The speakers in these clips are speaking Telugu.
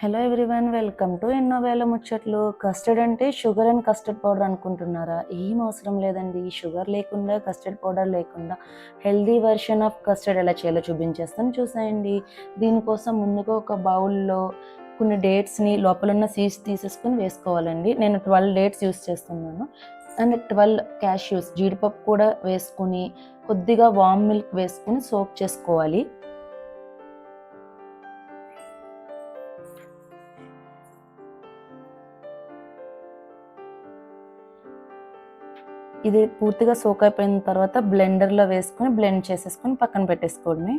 హలో ఎవ్రీవన్, వెల్కమ్ టు ఎన్నో వేల ముచ్చట్లు. కస్టర్డ్ అంటే షుగర్ అండ్ కస్టర్డ్ పౌడర్ అనుకుంటున్నారా? ఏం అవసరం లేదండి. షుగర్ లేకుండా, కస్టర్డ్ పౌడర్ లేకుండా హెల్దీ వెర్షన్ ఆఫ్ కస్టర్డ్ ఎలా చేయాలో చూపించేస్తాను, చూసేయండి. దీనికోసం ముందుగా ఒక బౌల్లో కొన్ని డేట్స్ని లోపల ఉన్న సీడ్స్ తీసేసుకుని వేసుకోవాలండి. నేను 12 డేట్స్ యూస్ చేస్తున్నాను. అండ్ 12 క్యాష్యూస్, జీడిపప్పు కూడా వేసుకుని కొద్దిగా వామ్ మిల్క్ వేసుకుని సోక్ చేసుకోవాలి. ఇది పూర్తిగా సోక్ అయిపోయిన తర్వాత బ్లెండర్లో వేసుకొని బ్లెండ్ చేసేసుకొని పక్కన పెట్టేసుకోవడమే.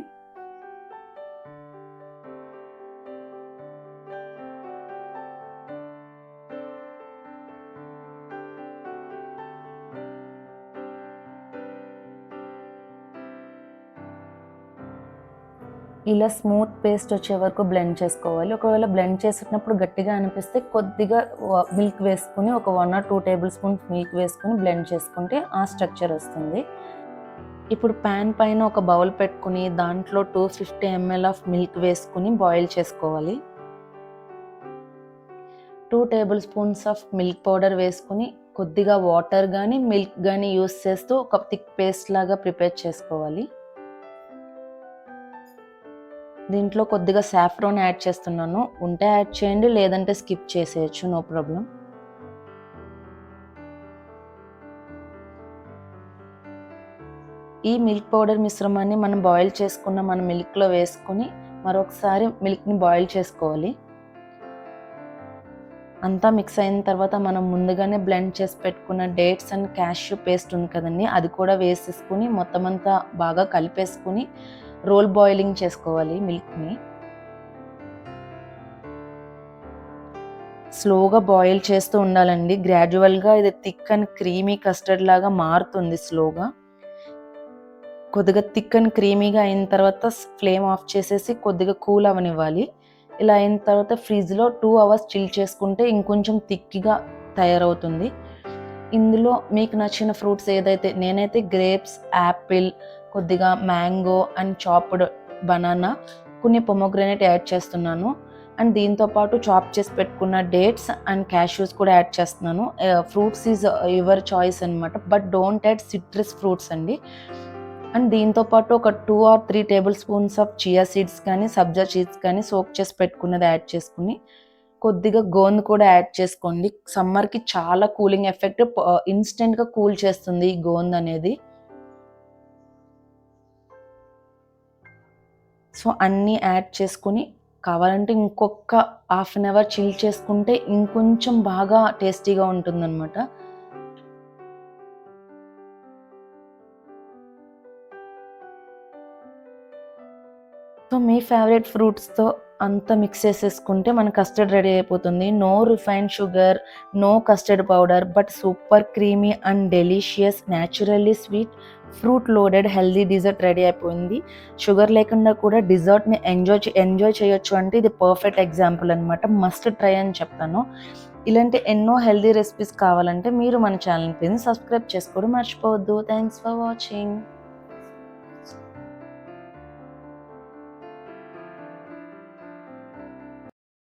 ఇలా స్మూత్ పేస్ట్ వచ్చే వరకు బ్లెండ్ చేసుకోవాలి. ఒకవేళ బ్లెండ్ చేసేటప్పుడు గట్టిగా అనిపిస్తే కొద్దిగా మిల్క్ వేసుకుని ఒక 1 or 2 టేబుల్ స్పూన్స్ మిల్క్ వేసుకుని బ్లెండ్ చేసుకుంటే ఆ స్ట్రక్చర్ వస్తుంది. ఇప్పుడు ప్యాన్ పైన ఒక బౌల్ పెట్టుకుని దాంట్లో 250 ml ఆఫ్ మిల్క్ వేసుకుని బాయిల్ చేసుకోవాలి. 2 table spoons of milk powder వేసుకుని కొద్దిగా వాటర్ కానీ మిల్క్ కానీ యూస్ చేస్తూ ఒక థిక్ పేస్ట్ లాగా ప్రిపేర్ చేసుకోవాలి. దీంట్లో కొద్దిగా సాఫ్రాన్ యాడ్ చేస్తున్నాను. ఉంటే యాడ్ చేయండి, లేదంటే స్కిప్ చేసేయచ్చు, నో ప్రాబ్లం. ఈ మిల్క్ పౌడర్ మిశ్రమాన్ని మనం బాయిల్ చేసుకున్న మన మిల్క్లో వేసుకొని మరొకసారి మిల్క్ని బాయిల్ చేసుకోవాలి. అంతా మిక్స్ అయిన తర్వాత మనం ముందుగానే బ్లెండ్ చేసి పెట్టుకున్న డేట్స్ అండ్ క్యాష్యూ పేస్ట్ ఉంది కదండి, అది కూడా వేసేసుకుని మొత్తం అంతా బాగా కలిపేసుకుని రోల్ బాయిలింగ్ చేసుకోవాలి. మిల్క్ని స్లోగా బాయిల్ చేస్తూ ఉండాలండి. గ్రాడ్యువల్గా ఇది థిక్ అండ్ క్రీమీ కస్టర్డ్ లాగా మారుతుంది స్లోగా. కొద్దిగా థిక్ అండ్ క్రీమీగా అయిన తర్వాత ఫ్లేమ్ ఆఫ్ చేసేసి కొద్దిగా కూల్ అవనివ్వాలి. ఇలా అయిన తర్వాత ఫ్రిడ్జ్లో 2 hours చిల్ చేసుకుంటే ఇంకొంచెం థిక్గా తయారవుతుంది. ఇందులో మీకు నచ్చిన ఫ్రూట్స్ ఏదైతే, నేనైతే గ్రేప్స్, యాపిల్, కొద్దిగా మ్యాంగో అండ్ చాప్డ్ బనానా, కొన్ని పొమోగ్రానేట్ యాడ్ చేస్తున్నాను. అండ్ దీంతోపాటు చాప్ చేసి పెట్టుకున్న డేట్స్ అండ్ క్యాష్యూస్ కూడా యాడ్ చేస్తున్నాను. ఫ్రూట్స్ ఈజ్ యువర్ చాయిస్ అనమాట, but don't add citrus fruits అండి. అండ్ దీంతోపాటు ఒక 2 or 3 table spoons of chia seeds కానీ సబ్జా సీడ్స్ కానీ సోక్ చేసి పెట్టుకున్నది యాడ్ చేసుకుని కొద్దిగా గోంద కూడా యాడ్ చేసుకోండి. సమ్మర్కి చాలా కూలింగ్ ఎఫెక్ట్, ఇన్స్టెంట్గా కూల్ చేస్తుంది ఈ గోంద అనేది. సో అన్నీ యాడ్ చేసుకుని కావాలంటే ఇంకొక 1/2 hour చిల్ చేసుకుంటే ఇంకొంచెం బాగా టేస్టీగా ఉంటుందన్నమాట. సో మీ ఫేవరెట్ ఫ్రూట్స్తో అంతా మిక్స్ చేసేసుకుంటే మన కస్టర్డ్ రెడీ అయిపోతుంది. No refined sugar, no custard powder, but super creamy and delicious, naturally sweet, fruit loaded healthy dessert ready అయిపోయింది. షుగర్ లేకుండా కూడా డిజర్ట్ని ఎంజాయ్ చేయొచ్చు అంటే ఇది పర్ఫెక్ట్ ఎగ్జాంపుల్ అనమాట. మస్ట్ ట్రై అని చెప్తాను. ఇలాంటి ఎన్నో హెల్దీ రెసిపీస్ కావాలంటే మీరు మన ఛానల్ ప్లీజ్ సబ్స్క్రైబ్ చేసుకోవడం మర్చిపోవద్దు. Thanks for watching.